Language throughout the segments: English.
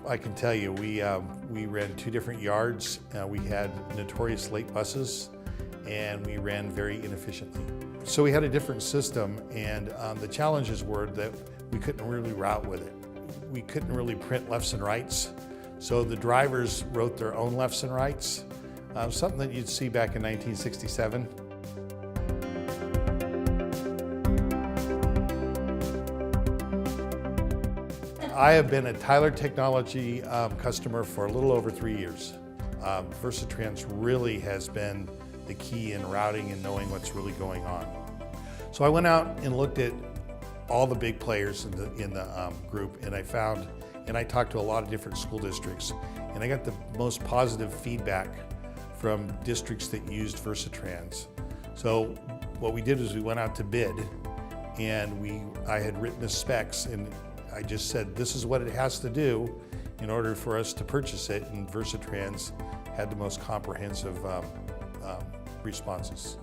I can tell you, we ran 2 different yards. We had notorious late buses, and we ran very inefficiently. So we had a different system, and the challenges were that we couldn't really route with it. We couldn't really print lefts and rights, so the drivers wrote their own lefts and rights, something that you'd see back in 1967. I have been a Tyler Technology customer for a little over 3 years. Versatrans really has been the key in routing and knowing what's really going on. So I went out and looked at all the big players in the group, and I talked to a lot of different school districts, and I got the most positive feedback from districts that used Versatrans. So what we did is we went out to bid, and I had written the specs, and I just said, this is what it has to do in order for us to purchase it, and Versatrans had the most comprehensive responses.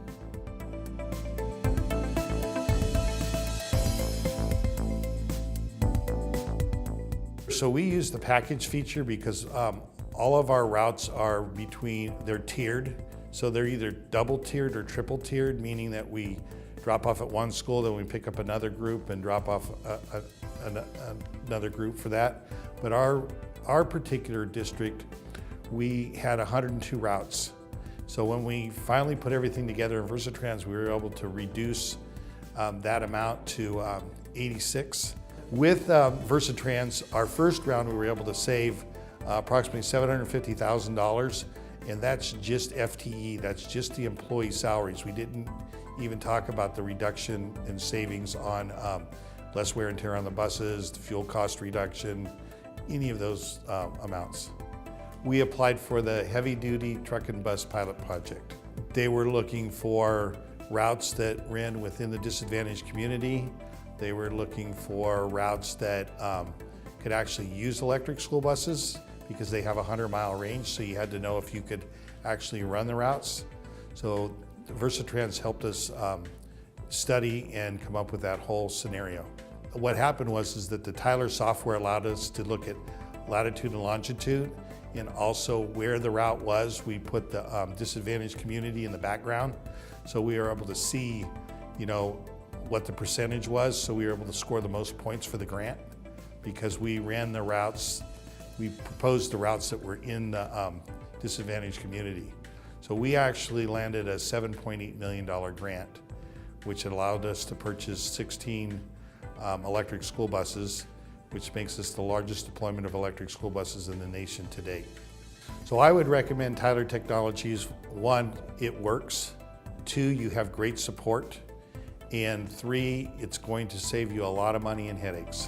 So we use the package feature because all of our routes are they're tiered. So they're either double tiered or triple tiered, meaning that we drop off at one school, then we pick up another group and drop off another group for that. But our particular district, we had 102 routes. So when we finally put everything together in Versatrans, we were able to reduce that amount to 86. With Versatrans, our first round, we were able to save approximately $750,000, and that's just FTE, that's just the employee salaries. We didn't even talk about the reduction in savings on less wear and tear on the buses, the fuel cost reduction, any of those amounts. We applied for the heavy duty truck and bus pilot project. They were looking for routes that ran within the disadvantaged community. They were looking for routes that could actually use electric school buses because they have a 100-mile range, so you had to know if you could actually run the routes. So Versatrans helped us study and come up with that whole scenario. What happened was that the Tyler software allowed us to look at latitude and longitude, and also where the route was. We put the disadvantaged community in the background, so we were able to see, what the percentage was, so we were able to score the most points for the grant because we ran the routes, we proposed the routes that were in the disadvantaged community. So we actually landed a $7.8 million grant, which allowed us to purchase 16 electric school buses, which makes us the largest deployment of electric school buses in the nation to date. So I would recommend Tyler Technologies. 1, it works. 2, you have great support. And 3, it's going to save you a lot of money and headaches.